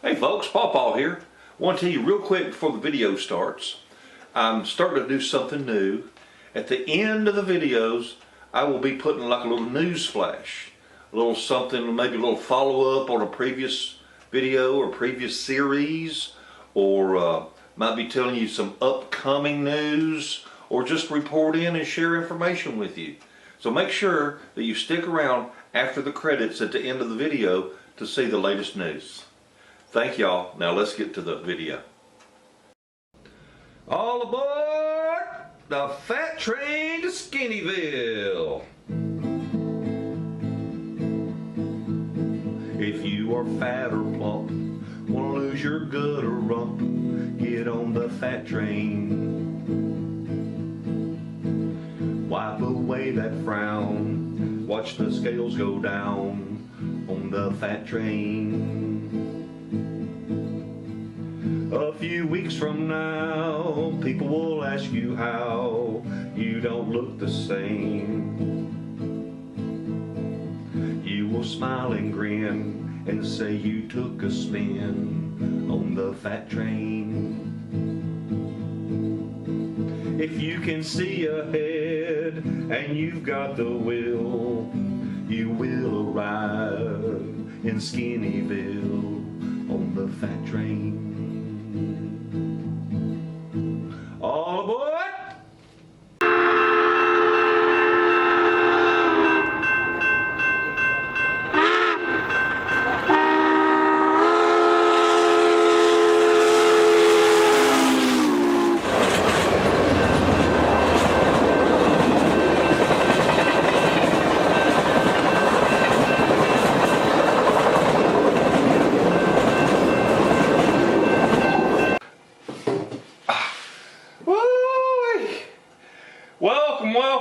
Hey folks, Paw here. I want to tell you real quick before the video starts, I'm starting to do something new. At the end of the videos, I will be putting like a little news flash, a little something, maybe a little follow-up on a previous video or previous series, or might be telling you some upcoming news, or just report in and share information with you. So make sure that you stick around after the credits at the end of the video to see the latest news. Thank y'all. Now let's get to the video. All aboard the fat train to Skinnyville. If you are fat or plump, wanna lose your gut or rump, get on the fat train. Wipe away that frown, watch the scales go down on the fat train. A few weeks from now, people will ask you how you don't look the same. You will smile and grin and say you took a spin on the fat train. If you can see ahead and you've got the will, you will arrive in Skinnyville on the fat train. All aboard!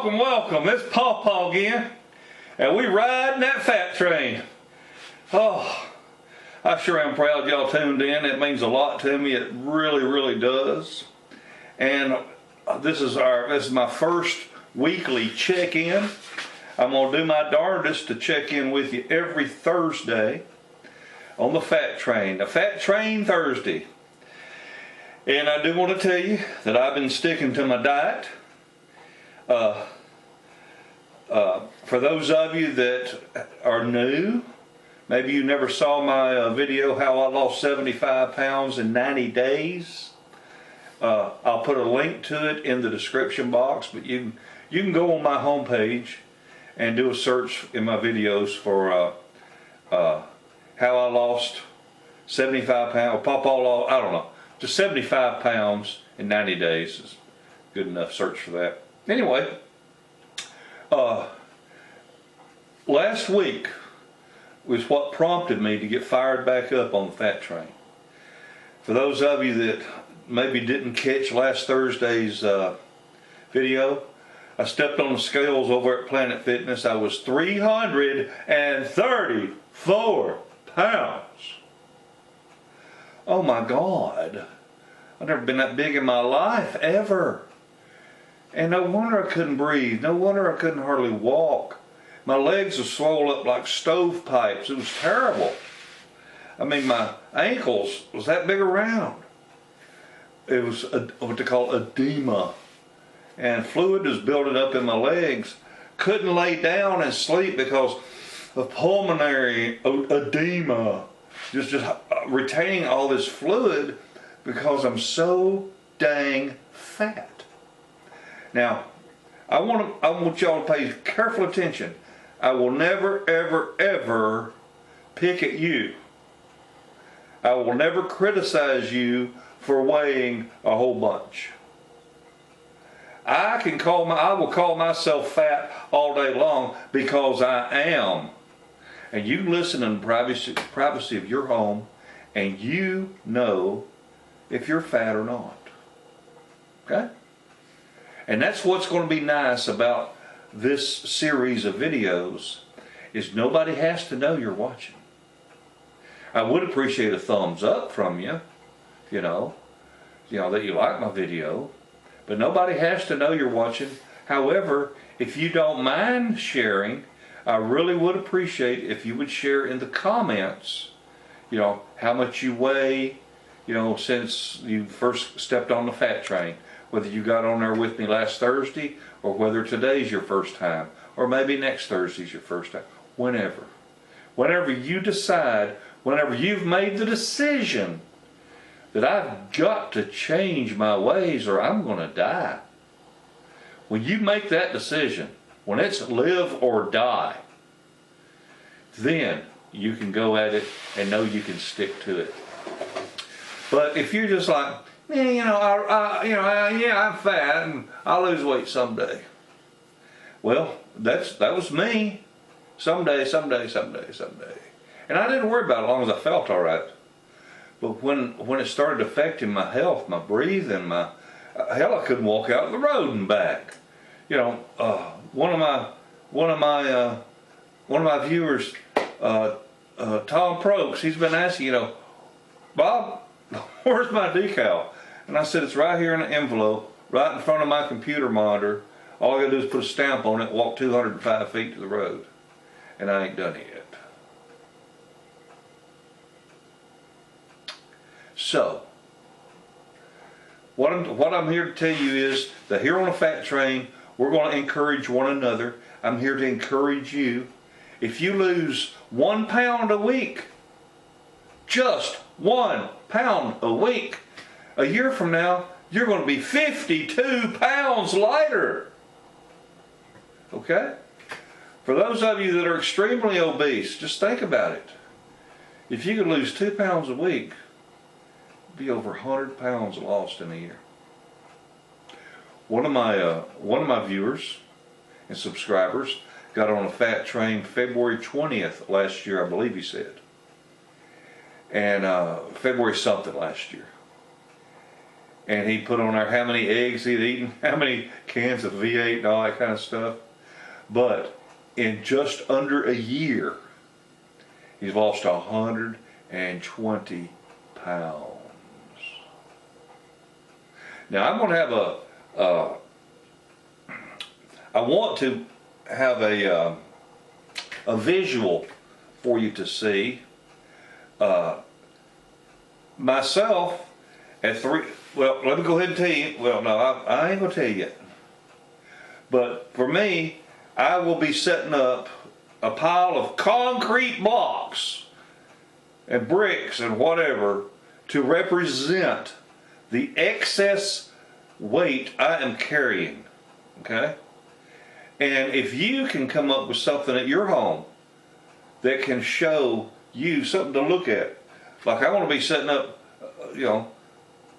Welcome. It's Paw again, and we riding that fat train. Oh, I sure am proud y'all tuned in. It means a lot to me. It really does. And this is my first weekly check-in. I'm gonna do my darndest to check in with you every Thursday on the fat train. The fat train Thursday. And I do want to tell you that I've been sticking to my diet. For those of you that are new, maybe you never saw my video how I lost 75 pounds in 90 days. I'll put a link to it in the description box, but you can go on my homepage and do a search in my videos for how I lost 75 pounds. I don't know, just 75 pounds in 90 days is good enough search for that. Anyway, last week was what prompted me to get fired back up on the fat train. For those of you that maybe didn't catch last Thursday's video, I stepped on the scales over at Planet Fitness. I was 334 pounds. Oh my God. I've never been that big in my life, ever. And no wonder I couldn't breathe. No wonder I couldn't hardly walk. My legs were swollen up like stovepipes. It was terrible. I mean, my ankles was that big around. It was what they call edema. And fluid was building up in my legs. Couldn't lay down and sleep because of pulmonary edema. Just retaining all this fluid because I'm so dang fat. Now, I want y'all to pay careful attention. I will never, ever pick at you. I will never criticize you for weighing a whole bunch. I will call myself fat all day long because I am. And you listen in the privacy of your home, and you know if you're fat or not. Okay? And that's what's going to be nice about this series of videos, is nobody has to know you're watching. I would appreciate a thumbs up from you, you know that you like my video, but nobody has to know you're watching. However, if you don't mind sharing, I really would appreciate if you would share in the comments you know, how much you weigh, you know, since you first stepped on the fat train. Whether you got on there with me last Thursday, or whether today's your first time, or maybe next Thursday's your first time. Whenever. Whenever you decide, whenever you've made the decision that I've got to change my ways or I'm going to die. When you make that decision, when it's live or die, then you can go at it and know you can stick to it. But if you're just like, you know, yeah, I'm fat and I'll lose weight someday. Well, that was me. Someday. And I didn't worry about it as long as I felt all right. But when it started affecting my health, my breathing, hell, I couldn't walk out on the road and back. You know, one of my viewers, Tom Prokes, he's been asking, you know, Bob, where's my decal? And I said, it's right here in an envelope, right in front of my computer monitor. All I gotta do is put a stamp on it, walk 205 feet to the road. And I ain't done it yet. So, what I'm here to tell you is that here on the Fat Train, we're going to encourage one another. I'm here to encourage you. If you lose 1 pound a week, just 1 pound a week, a year from now, you're going to be 52 pounds lighter. Okay? For those of you that are extremely obese, just think about it. If you could lose 2 pounds a week, it'd be over 100 pounds lost in a year. One of my viewers and subscribers got on a fat train February 20th last year, I believe he said. And February something last year. And he put on there how many eggs he'd eaten, how many cans of V8 and all that kind of stuff. But in just under a year, he's lost 120 pounds. Now I'm going to have I want to have a visual for you to see. Myself at 3, well, let me go ahead and tell you, well, no, I ain't going to tell you yet. But for me, I will be setting up a pile of concrete blocks and bricks and whatever to represent the excess weight I am carrying, okay? And if you can come up with something at your home that can show you something to look at, like I want to be setting up, you know,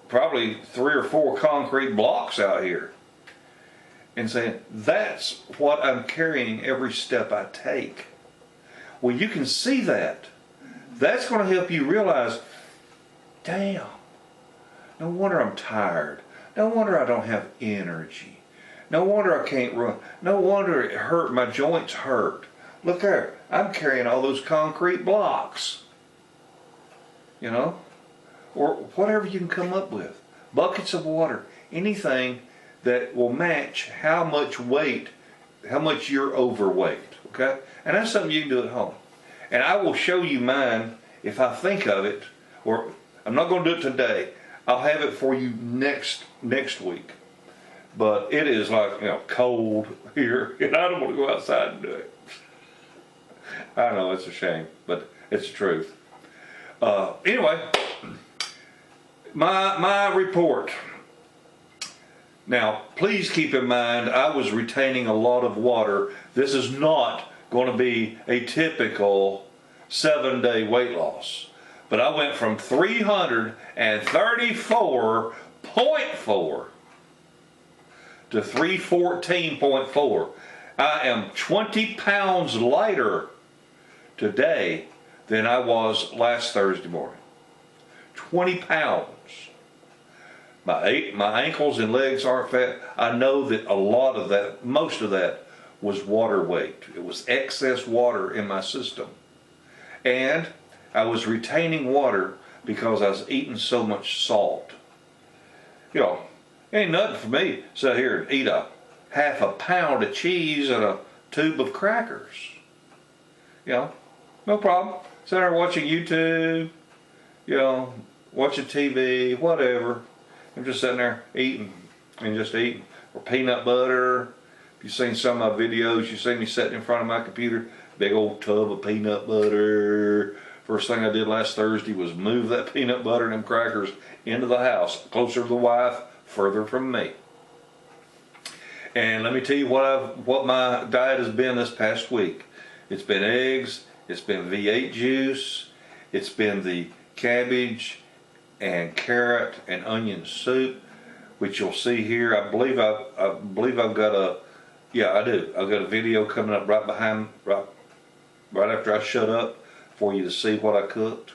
probably 3 or 4 concrete blocks out here and saying, that's what I'm carrying every step I take. Well, you can see that. That's going to help you realize, damn, no wonder I'm tired. No wonder I don't have energy. No wonder I can't run. No wonder it hurt. My joints hurt. Look there. I'm carrying all those concrete blocks. You know? Or whatever you can come up with. Buckets of water. Anything that will match how much weight, how much you're overweight. Okay? And that's something you can do at home. And I will show you mine if I think of it. Or I'm not going to do it today. I'll have it for you next week. But it is like, you know, cold here, and I don't want to go outside and do it. I know it's a shame, but it's the truth. Anyway, my report. Now, please keep in mind, I was retaining a lot of water. This is not going to be a typical 7-day weight loss. But I went from 334.4 to 314.4. I am 20 pounds lighter today than I was last Thursday morning. 20 pounds. My ankles and legs aren't fat. I know that a lot of that, most of that, was water weight. It was excess water in my system. And I was retaining water because I was eating so much salt. You know, ain't nothing for me to sit here and eat half a pound of cheese and a tube of crackers. You know, no problem. Sit there watching YouTube, you know, watching TV, whatever. I'm just sitting there eating and just eating. Or peanut butter. If you've seen some of my videos, you see me sitting in front of my computer, big old tub of peanut butter. First thing I did last Thursday was move that peanut butter and them crackers into the house, closer to the wife, further from me. And let me tell you what my diet has been this past week. It's been eggs, it's been V8 juice, it's been the cabbage and carrot and onion soup, which you'll see here. I believe I've got a, yeah, I do. I've got a video coming up right after I shut up for you to see what I cooked.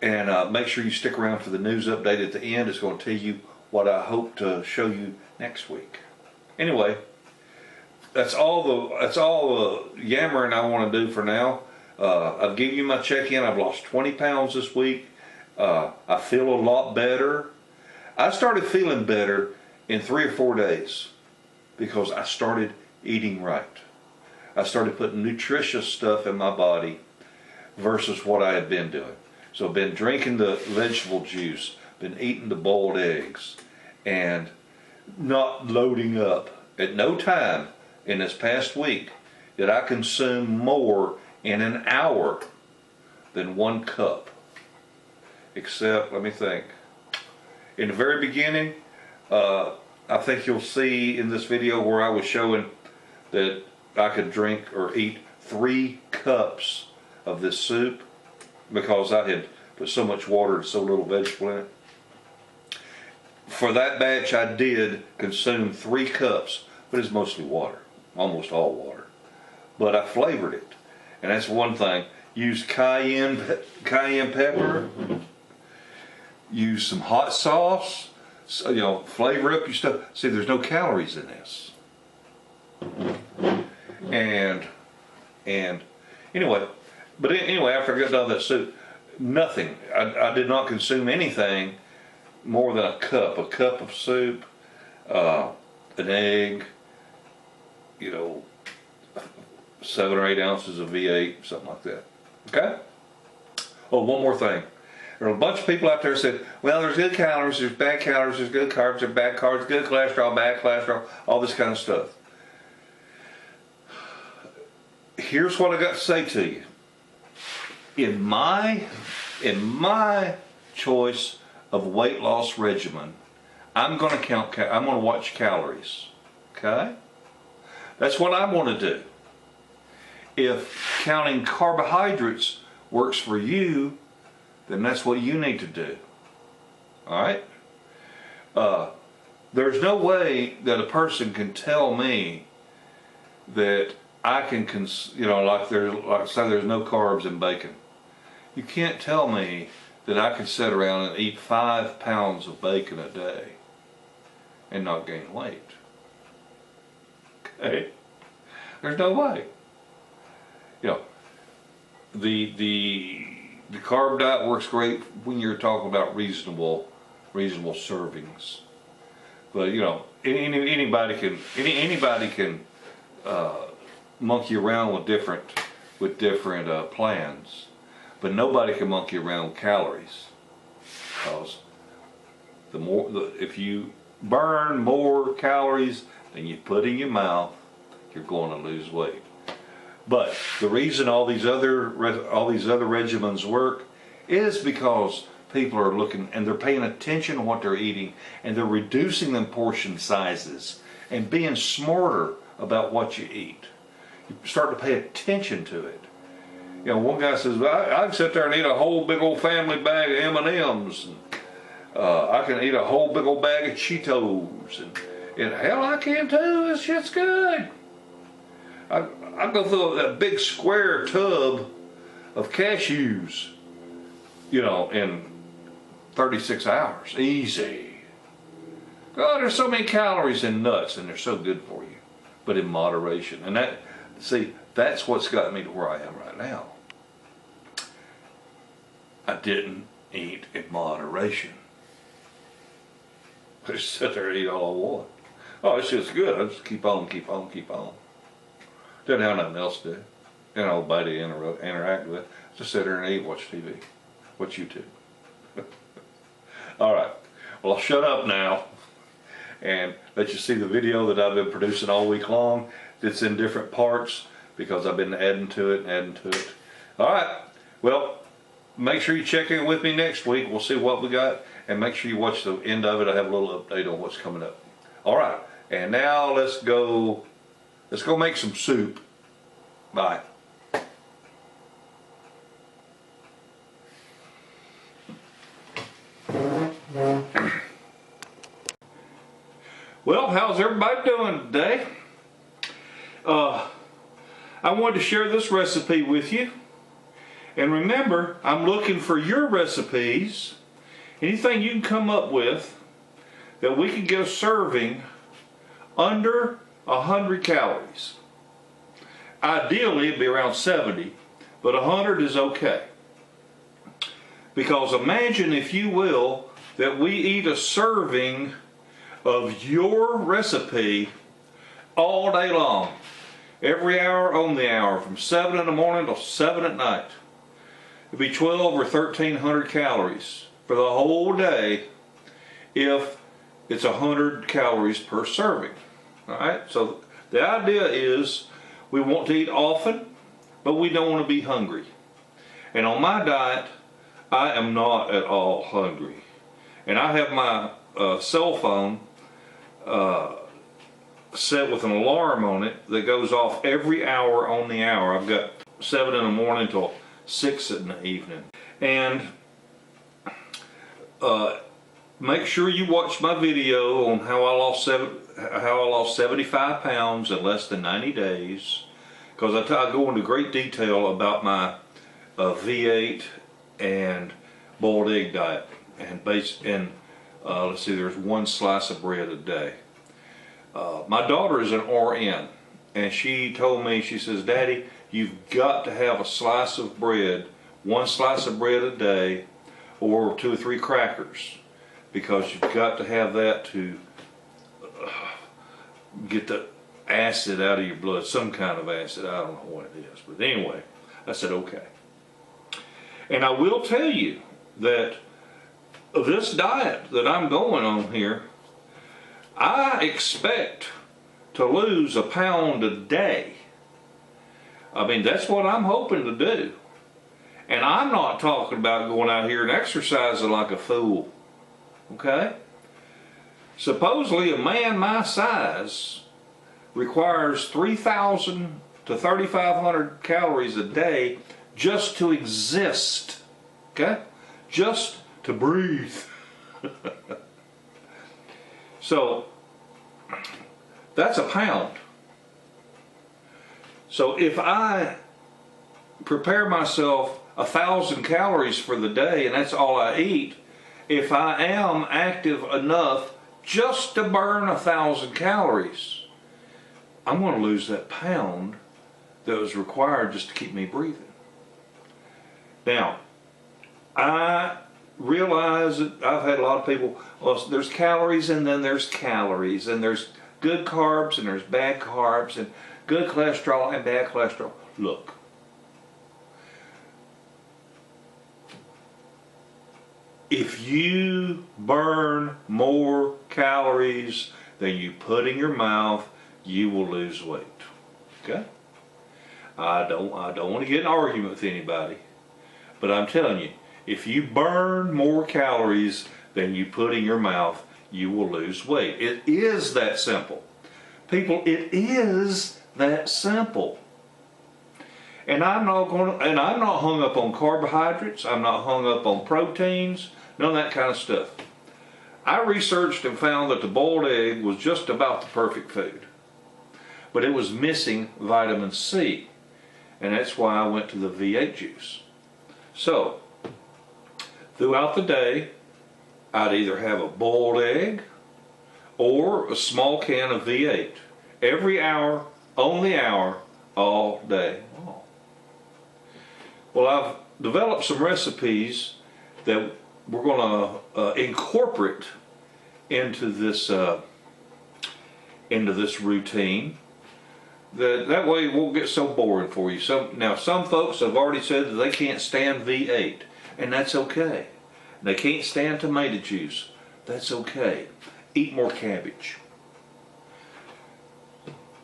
And make sure you stick around for the news update at the end. It's going to tell you what I hope to show you next week. Anyway, that's all the yammering I want to do for now. I've given you my check-in. I've lost 20 pounds this week. I feel a lot better. I started feeling better in 3 or 4 days because I started eating right. I started putting nutritious stuff in my body versus what I had been doing. So I've been drinking the vegetable juice, been eating the boiled eggs, and not loading up. At no time in this past week did I consume more in an hour than 1 cup. Except, let me think. In the very beginning, I think you'll see in this video where I was showing that I could drink or eat 3 cups of this soup because I had put so much water and so little vegetable in it. For that batch I did consume 3 cups, but it's mostly water, almost all water. But I flavored it, and that's one thing. Use cayenne pepper, use some hot sauce, so, you know, flavor up your stuff. See, there's no calories in this. And anyway, after I got done with that soup, nothing. I did not consume anything more than a cup of soup, an egg, you know, 7 or 8 ounces of V8, something like that. Okay? Oh, one more thing. There are a bunch of people out there that said, well, there's good calories, there's bad calories, there's good carbs, there's bad carbs, good cholesterol, bad cholesterol, all this kind of stuff. Here's what I got to say to you. In my choice of weight loss regimen, I'm going to watch calories. Okay? That's what I want to do. If counting carbohydrates works for you, then that's what you need to do. Alright? There's no way that a person can tell me that I can, say there's no carbs in bacon. You can't tell me that I can sit around and eat 5 pounds of bacon a day and not gain weight. Okay? There's no way. You know, the carb diet works great when you're talking about reasonable servings. But you know, anybody can monkey around with different plans, but nobody can monkey around with calories. Because if you burn more calories than you put in your mouth, you're going to lose weight. But the reason all these other regimens work is because people are looking and they're paying attention to what they're eating, and they're reducing them portion sizes and being smarter about what you eat. You start to pay attention to it. You know, one guy says, I can sit there and eat a whole big old family bag of M&Ms, and I can eat a whole big old bag of Cheetos, and hell, I can too. This shit's good. I go through that big square tub of cashews, you know, in 36 hours, easy. Oh, there's so many calories in nuts, and they're so good for you, but in moderation. And that's what's got me to where I am right now. I didn't eat in moderation. I just sit there and eat all I want. Oh, it's just good. I just keep on. Didn't have nothing else to do. Didn't have nobody to interact with. Just sit there and eat, watch TV. Watch YouTube. All right. Well, I'll shut up now and let you see the video that I've been producing all week long. It's in different parts because I've been adding to it. All right. Well, make sure you check in with me next week. We'll see what we got, and make sure you watch the end of it. I have a little update on what's coming up. All right. And now let's go make some soup. Bye. Well, how's everybody doing today? I wanted to share this recipe with you. And remember, I'm looking for your recipes. Anything you can come up with that we can get a serving under 100 calories. Ideally, it'd be around 70, but 100 is okay. Because imagine, if you will, that we eat a serving of your recipe all day long. Every hour on the hour, from 7 in the morning till 7 at night. It'd be 12 or 1300 calories for the whole day if it's 100 calories per serving. Alright, so the idea is we want to eat often, but we don't want to be hungry. And on my diet, I am not at all hungry. And I have my cell phone set with an alarm on it that goes off every hour on the hour. I've got 7 in the morning till 6 in the evening. And make sure you watch my video on how I lost 75 pounds in less than 90 days, because I go into great detail about my V8 and boiled egg diet, and let's see, there's 1 slice of bread a day. My daughter is an RN, and she told me, she says, "Daddy, you've got to have a slice of bread, 1 slice of bread a day, or 2 or 3 crackers, because you've got to have that to get the acid out of your blood, some kind of acid, I don't know what it is." But anyway, I said okay. And I will tell you that this diet that I'm going on here, I expect to lose 1 pound a day. I mean, that's what I'm hoping to do. And I'm not talking about going out here and exercising like a fool. Okay? Supposedly a man my size requires 3,000 to 3,500 calories a day just to exist. Okay? Just to breathe. So that's 1 pound. So if I prepare myself 1,000 calories for the day and that's all I eat, if I am active enough just to burn 1,000 calories, I'm going to lose that pound that was required just to keep me breathing. Now, I realize that I've had a lot of people, well, there's calories and then there's calories, and there's good carbs and there's bad carbs, and good cholesterol and bad cholesterol. Look, if you burn more calories than you put in your mouth, you will lose weight. Okay? I don't want to get in an argument with anybody, but I'm telling you, if you burn more calories than you put in your mouth, you will lose weight. It is that simple. People, it is that simple. And I'm not hung up on carbohydrates. I'm not hung up on proteins, none of that kind of stuff. I researched and found that the boiled egg was just about the perfect food. But it was missing vitamin C. And that's why I went to the V8 juice. So, throughout the day, I'd either have a boiled egg or a small can of V8. Every hour, on the hour, all day long. Well, I've developed some recipes that we're going to incorporate into this routine. That way it won't get so boring for you. Some folks have already said that they can't stand V8. and that's okay. They can't stand tomato juice. That's okay. Eat more cabbage.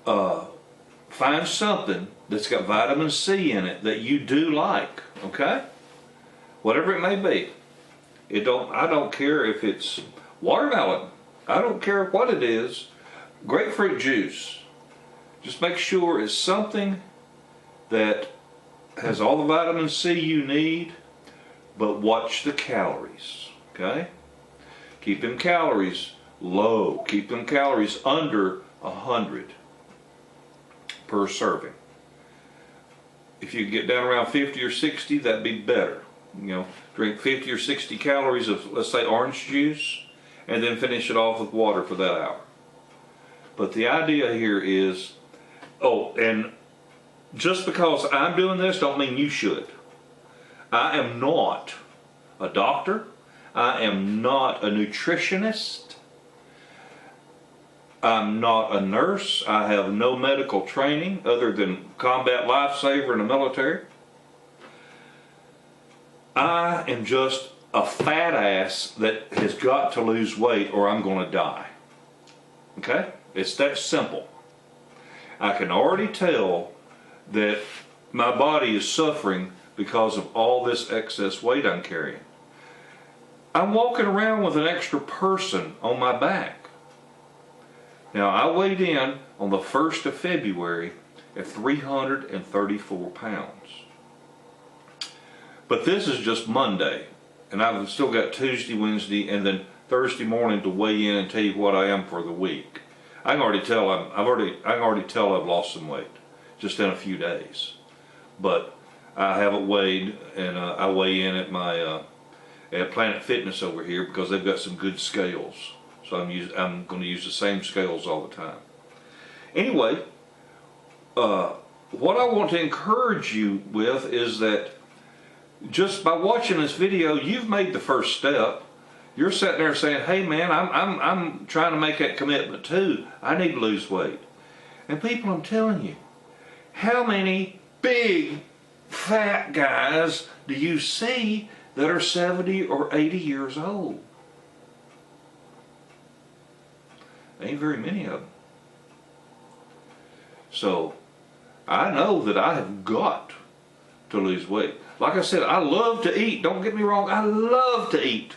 Find something that's got vitamin C in it that you do like, okay? Whatever it may be. I don't care if it's watermelon. I don't care what it is. Grapefruit juice. Just make sure it's something that has all the vitamin C you need, but watch the calories, okay? Keep them calories low. Keep them calories under 100 per serving. If you get down around 50 or 60, that'd be better. You know, drink 50 or 60 calories of, let's say, orange juice, and then finish it off with water for that hour. But the idea here is, oh, and just because I'm doing this don't mean you should. I am not a doctor. I am not a nutritionist. I'm not a nurse. I have no medical training other than combat lifesaver in the military. I am just a fat ass that has got to lose weight or I'm going to die. Okay? It's that simple. I can already tell that my body is suffering because of all this excess weight I'm carrying. I'm walking around with an extra person on my back. Now, I weighed in on the 1st of February at 334 pounds. But this is just Monday, and I've still got Tuesday, Wednesday, and then Thursday morning to weigh in and tell you what I am for the week. I can already tell I've lost some weight just in a few days. But I haven't weighed, and I weigh in at my at Planet Fitness over here because they've got some good scales. So I'm going to use the same scales all the time. Anyway, what I want to encourage you with is that just by watching this video, you've made the first step. You're sitting there saying, hey man, I'm trying to make that commitment too. I need to lose weight. And people, I'm telling you, how many big fat guys do you see that are 70 or 80 years old? Ain't very many of them. So I know that I have got to lose weight. Like I said, I love to eat. Don't get me wrong, I love to eat.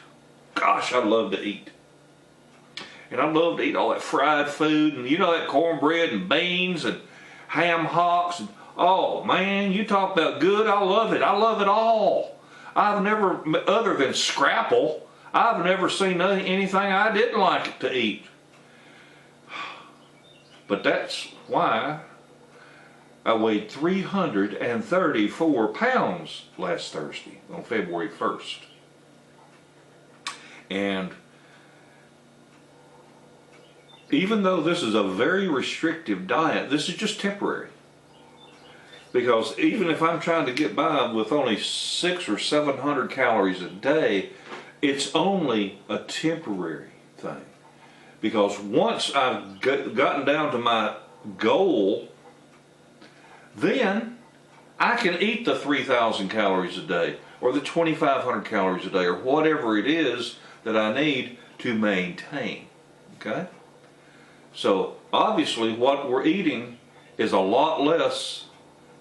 Gosh, I love to eat. And I love to eat all that fried food, and you know, that cornbread and beans and ham hocks. And, oh man, you talk about good, I love it. I love it all. I've never, other than Scrapple, I've never seen anything I didn't like to eat. But that's why I weighed 334 pounds last Thursday on February 1st. And even though this is a very restrictive diet, this is just temporary. Because even if I'm trying to get by with only 600 or 700 calories a day, it's only a temporary thing. Because once I've gotten down to my goal, then I can eat the 3,000 calories a day or the 2,500 calories a day or whatever it is that I need to maintain. Okay? So obviously what we're eating is a lot less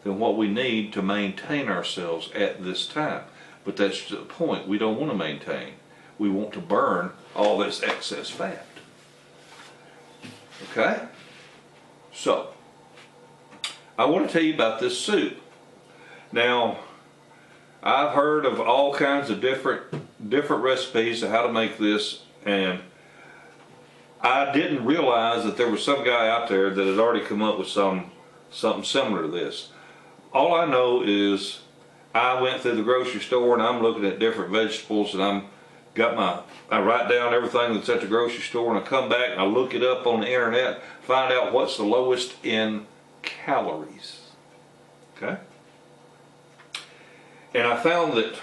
than what we need to maintain ourselves at this time. But that's the point. We don't want to maintain. We want to burn all this excess fat. Okay? So, I want to tell you about this soup. Now, I've heard of all kinds of different recipes of how to make this, and I didn't realize that there was some guy out there that had already come up with something similar to this. All I know is I went through the grocery store and I'm looking at different vegetables, and I write down everything that's at the grocery store, and I come back and I look it up on the internet, find out what's the lowest in calories. Okay? And I found that,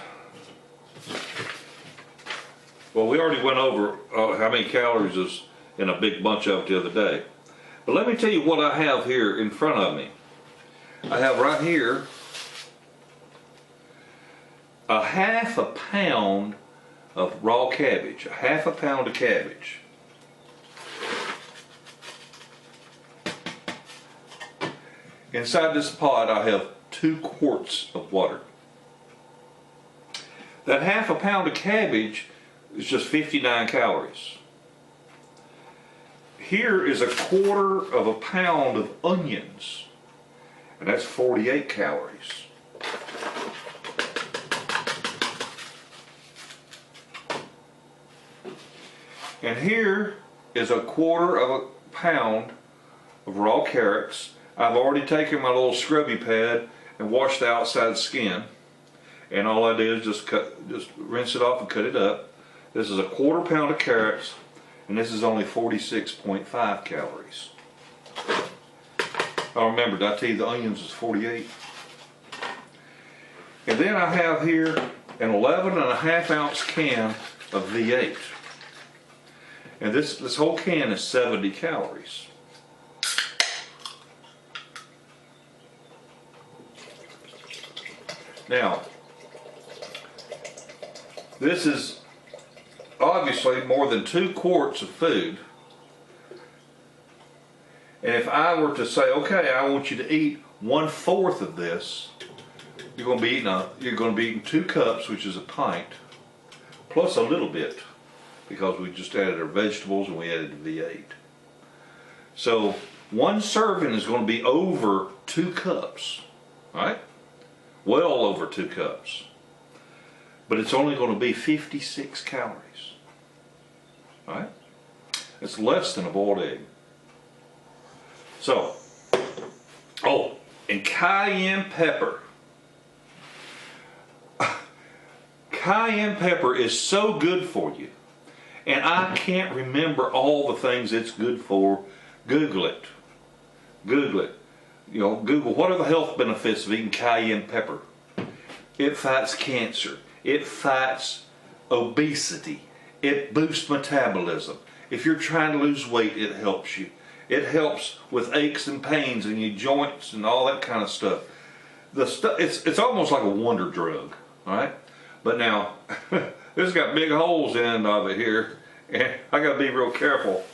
well, we already went over how many calories is in a big bunch of it the other day. But let me tell you what I have here in front of me. I have right here a half a pound of raw cabbage, a half a pound of cabbage. Inside this pot I have 2 quarts of water. That half a pound of cabbage is just 59 calories. Here is a quarter of a pound of onions, and that's 48 calories. And here is a quarter of a pound of raw carrots. I've already taken my little scrubby pad and washed the outside skin. And all I did is just rinse it off and cut it up. This is a quarter pound of carrots, and this is only 46.5 calories. Oh, remember, did I tell you the onions is 48? And then I have here an 11.5 ounce can of V8. And this whole can is 70 calories. Now, this is obviously more than 2 quarts of food. And if I were to say, okay, I want you to eat 1/4 of this, you're going to be eating 2 cups, which is a pint, plus a little bit, because we just added our vegetables and we added the V8. So 1 serving is going to be over 2 cups, right? Well over 2 cups. But it's only going to be 56 calories, right? It's less than a boiled egg. So, oh, and cayenne pepper. Cayenne pepper is so good for you. And I can't remember all the things it's good for. Google it. Google it. You know, Google what are the health benefits of eating cayenne pepper. It fights cancer. It fights obesity. It boosts metabolism. If you're trying to lose weight, it helps you. It helps with aches and pains in your joints and all that kind of stuff. It's almost like a wonder drug, all right? But now, this has got big holes in it of it here, and I got to be real careful.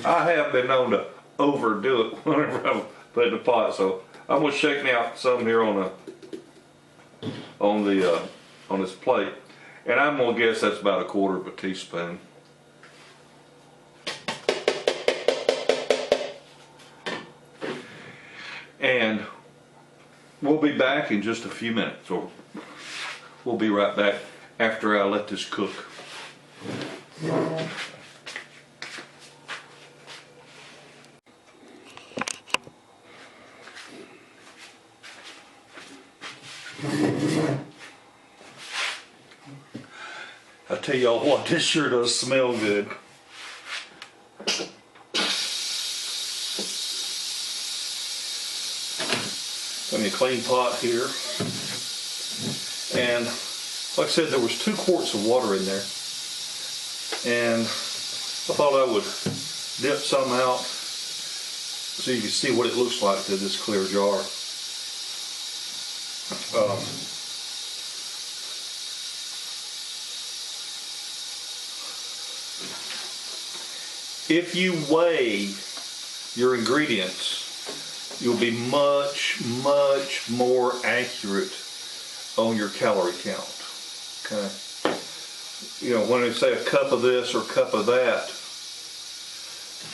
I have been known to overdo it whenever I put it in the pot, so I'm going to shake out some here on this plate, and I'm going to guess that's about 1/4 of a teaspoon. And we'll be back in just a few minutes, or we'll be right back after I let this cook. I tell y'all what, this sure does smell good. Got me a clean pot here. And like I said, there was 2 quarts of water in there. And I thought I would dip some out so you can see what it looks like through this clear jar. If you weigh your ingredients, you'll be much, much more accurate on your calorie count. Okay. You know, when they say a cup of this or a cup of that,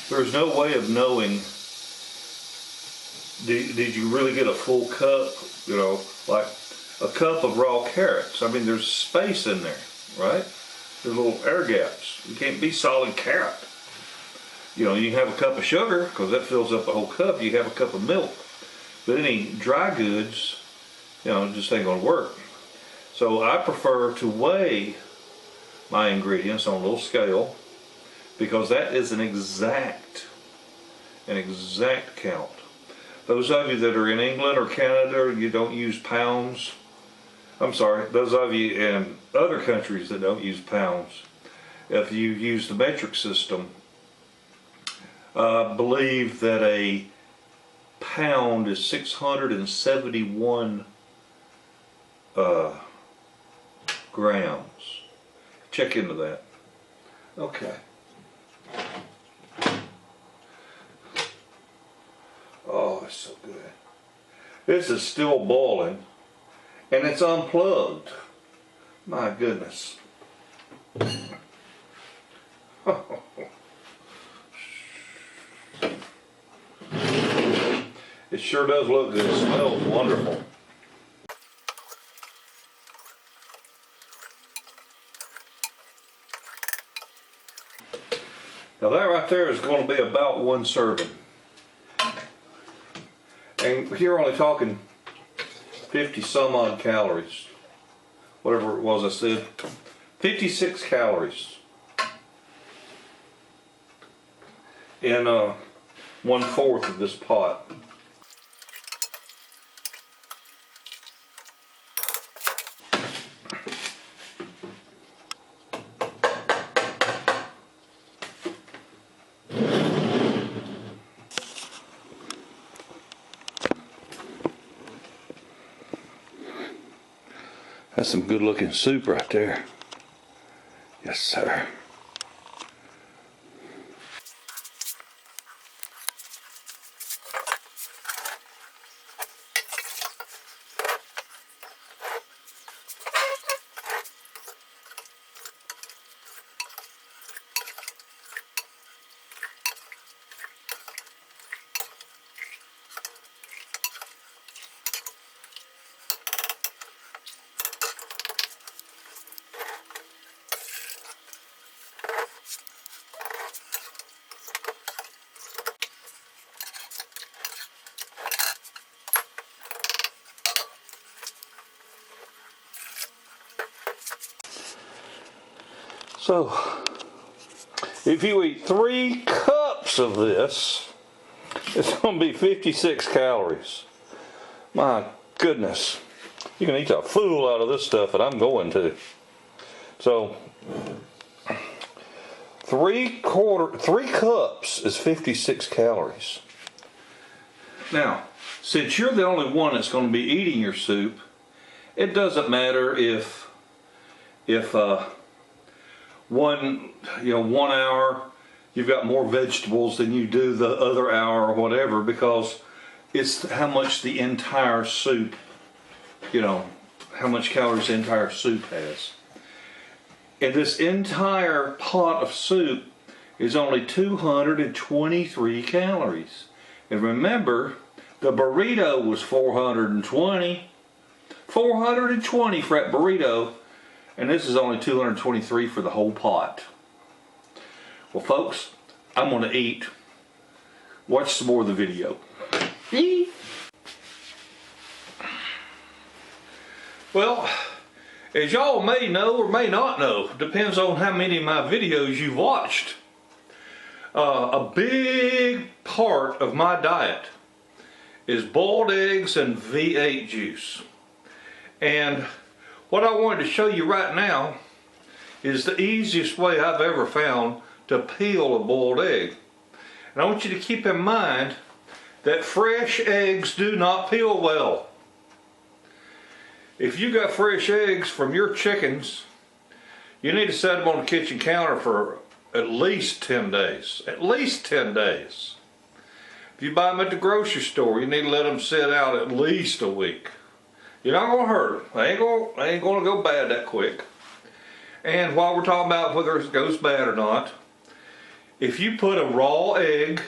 there's no way of knowing, did you really get a full cup? You know, like a cup of raw carrots. I mean, there's space in there, right? There's little air gaps. You can't be solid carrot. You know, you can have a cup of sugar because that fills up the whole cup. You have a cup of milk. But any dry goods, you know, just ain't going to work. So I prefer to weigh my ingredients on a little scale because that is an exact count. Those of you that are in England or Canada, you don't use pounds. I'm sorry, those of you in other countries that don't use pounds, if you use the metric system, believe that a pound is 671 grams. Check into that. Okay. Oh, it's so good. This is still boiling, and it's unplugged. My goodness. It sure does look good. It smells wonderful. Now that right there is going to be about one serving. And here we're only talking 50 some odd calories. Whatever it was I said. 56 calories. In 1/4 of this pot. That's some good looking soup right there. Yes, sir. So, if you eat 3 cups of this, it's going to be 56 calories. My goodness. You can eat a fool out of this stuff, and I'm going to. So, 3 cups is 56 calories. Now, since you're the only one that's going to be eating your soup, it doesn't matter if 1 hour you've got more vegetables than you do the other hour or whatever, because it's how much the entire soup, how much calories the entire soup has. And this entire pot of soup is only 223 calories. And remember, the burrito was 420. 420 for that burrito. And this is only 223 for the whole pot. Well, folks, I'm going to eat. Watch some more of the video. Well, as y'all may know or may not know, depends on how many of my videos you've watched. A big part of my diet is boiled eggs and V8 juice. And what I wanted to show you right now is the easiest way I've ever found to peel a boiled egg. And I want you to keep in mind that fresh eggs do not peel well. If you got fresh eggs from your chickens, you need to set them on the kitchen counter for at least 10 days. At least 10 days. If you buy them at the grocery store, you need to let them sit out at least a week. You're not going to hurt them. They ain't going to go bad that quick. And while we're talking about whether it goes bad or not, if you put a raw egg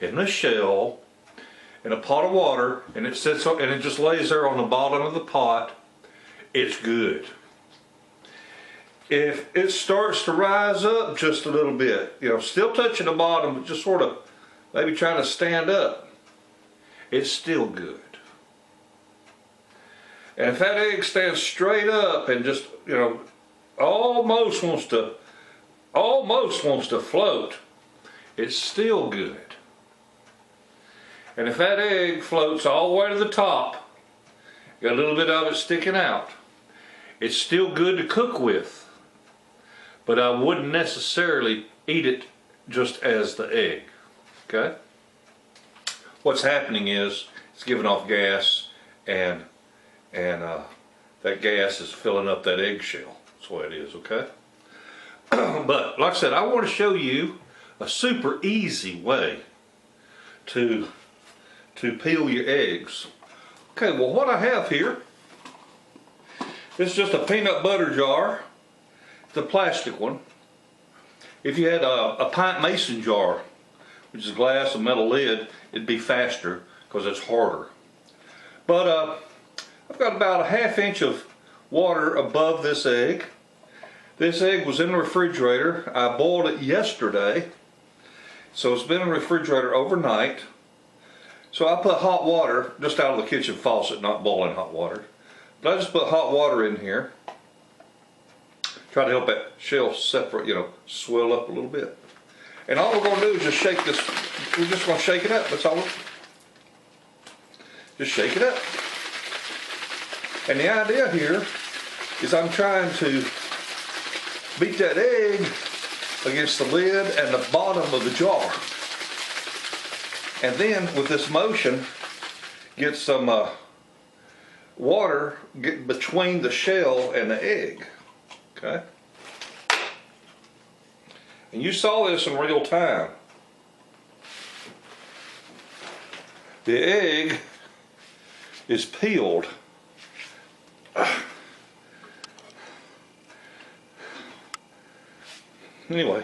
in a shell in a pot of water and it sits and it just lays there on the bottom of the pot, it's good. If it starts to rise up just a little bit, still touching the bottom, but just sort of maybe trying to stand up, it's still good. And if that egg stands straight up and just, almost wants to float, it's still good. And if that egg floats all the way to the top, got a little bit of it sticking out, it's still good to cook with. But I wouldn't necessarily eat it just as the egg. Okay? What's happening is it's giving off gas, and that gas is filling up that eggshell. That's the way it is, okay? But like I said, I want to show you a super easy way to peel your eggs. Okay, well what I have here is just a peanut butter jar. It's a plastic one. If you had a pint mason jar, which is glass, a metal lid, it'd be faster because it's harder. But I've got about a ½ inch of water above this egg. This egg was in the refrigerator. I boiled it yesterday, so it's been in the refrigerator overnight. So I put hot water just out of the kitchen faucet, not boiling hot water. But I just put hot water in here. Try to help that shell separate, swell up a little bit. And all we're going to do is just shake this. We're just going to shake it up. That's all. Just shake it up. And the idea here is I'm trying to beat that egg against the lid and the bottom of the jar. And then with this motion, get some water between the shell and the egg. Okay? And you saw this in real time. The egg is peeled. Anyway,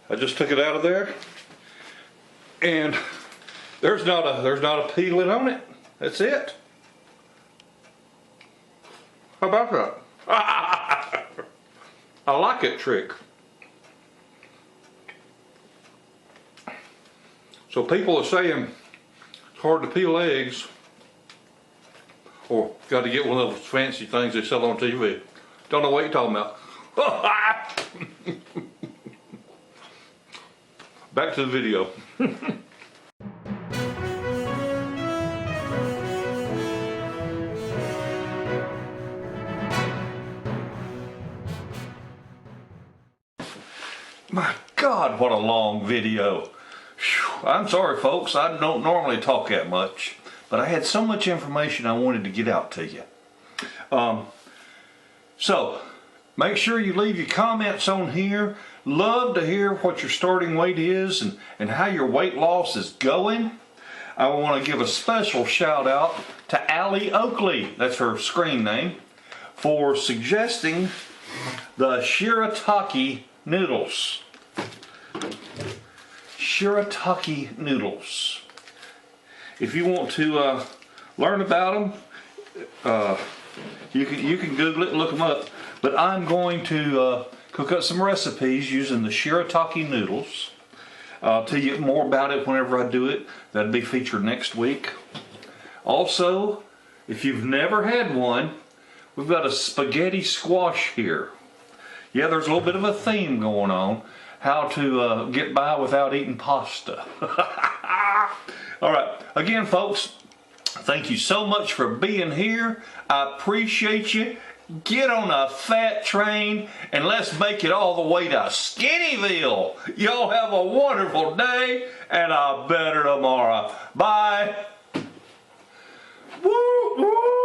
I just took it out of there, and there's not a peeling on it. That's it. How about that? I like that trick. So people are saying it's hard to peel eggs, or got to get one of those fancy things they sell on TV. Don't know what you're talking about. Back to the video. My God, what a long video. Whew. I'm sorry folks, I don't normally talk that much, but I had so much information I wanted to get out to you. So make sure you leave your comments on here. Love to hear what your starting weight is and how your weight loss is going. I want to give a special shout out to Allie Oakley, that's her screen name, for suggesting the shirataki noodles. Shirataki noodles. If you want to learn about them, you can Google it and look them up. But I'm going to cook up some recipes using the shirataki noodles. I'll tell you more about it whenever I do it. That'll be featured next week. Also, if you've never had one, we've got a spaghetti squash here. Yeah, there's a little bit of a theme going on. How to get by without eating pasta. All right, again folks, thank you so much for being here. I appreciate you. Get on a fat train and let's make it all the way to Skinnyville. Y'all have a wonderful day and a better tomorrow. Bye. Woo, woo.